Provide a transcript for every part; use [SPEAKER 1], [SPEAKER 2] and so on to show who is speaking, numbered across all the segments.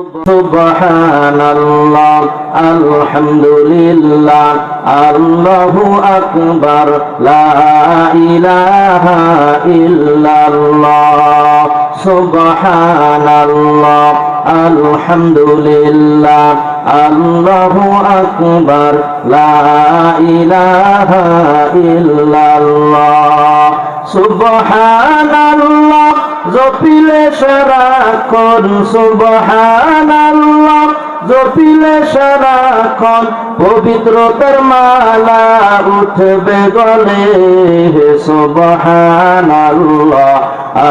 [SPEAKER 1] সুবহানাল্লাহ আলহামদুলিল্লাহ আল্লাহু আকবার লা ইলাহা ইল্লাল্লাহ সুবহানাল্লাহ আলহামদুলিল্লাহ আল্লাহু আকবার লা ইলাহা ইল্লাল্লাহ সুবহানাল্লাহ জপিলে সারাক্ষণ সুবহানাল্লাহ জপিলে সারাক্ষণ পবিত্রতার মালা উঠবে গলে সুবহানাল্লাহ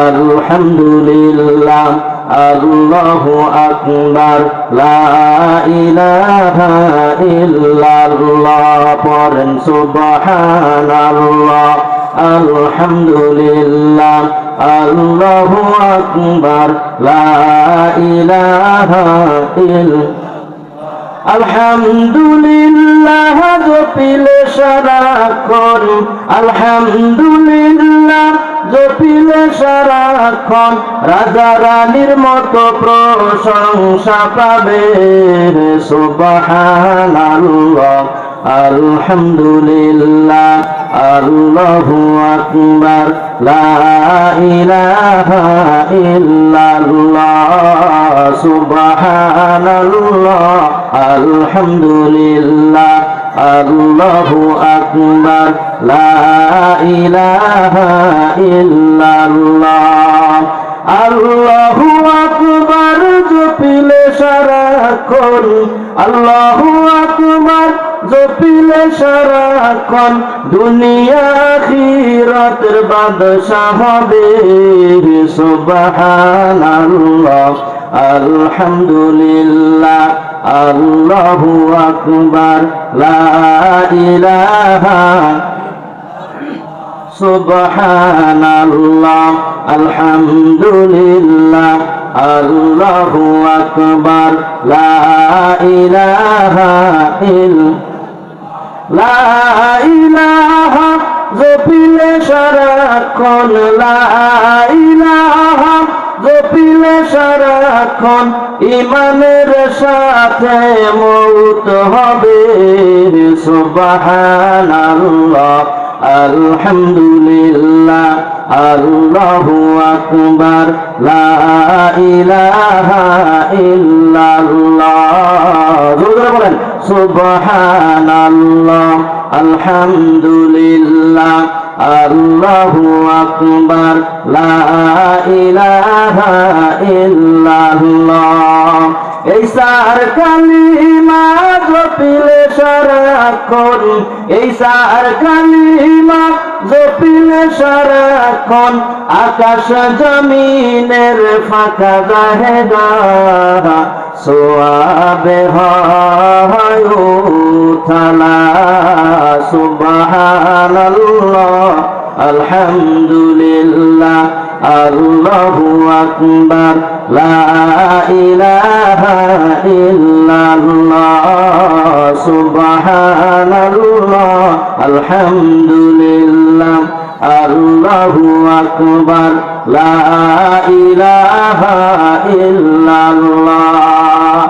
[SPEAKER 1] আলহামদুলিল্লাহ আল্লাহু আকবার লা ইলাহা ইল্লাল্লাহ পড়েন সুবহানাল্লাহ আলহামদুলিল্লাহ আল্লাহু আকবার লা ইলাহা ইল্লাল্লাহ আলহামদুলিল্লাহ জপিলে সারাক্ষণ আলহামদুলিল্লাহ জপিলে সারাক্ষণ রাজা রানীর মতো প্রশংসা পাবে সুবহানাল্লাহ আলহামদুলিল্লাহ আল্লাহু আকবার লা ইলাহা ইল্লাল্লাহ সুবহানাল্লাহ আলহামদুলিল্লাহ আল্লাহু আকবার লা ইলাহা ইল্লাল্লাহ আল্লাহু আকবার জপিলে সারাক্ষণ আল্লাহু আকবার জপিলে সারাক্ষণ দুনিয়া আখিরাতের বাদশা হবে সুবহানাল্লাহ আলহামদুলিল্লাহ আল্লাহু আকবার লা ইলাহা সুবহানাল্লাহ আলহামদুলিল্লাহ আল্লাহু আকবার লা ইলাহা লা ইলাহা জপিলে সারাক্ষণ লা ইলাহা জপিলে সারাক্ষণ ইমানের সাথে মৌত হবে সুবহানাল্লাহ আলহামদুলিল্লাহ আল্লাহু আকবার লা ইলাহা ইল্লাল্লাহ জোরে বলেন সুবহানাল্লাহ আলহামদুলিল্লাহ আল্লাহু আকবার লা ইলাহা ইল্লাল্লাহ এই চার কালিমা জপিলে সারাক্ষণ এই চার কালিমা জপিলে সারাক্ষণ আকাশ জমিনের ফাঁকা জায়গা সোয়াবে হয় উথালা সুবহানাল্লাহ আলহামদুলিল্লাহ আল্লাহু আকবার লা ইলাহা ইল্লাল্লাহ সুবহানাল্লাহ আলহামদুলিল্লাহ আল্লাহু আকবার লা ইলাহা ইল্লাল্লাহ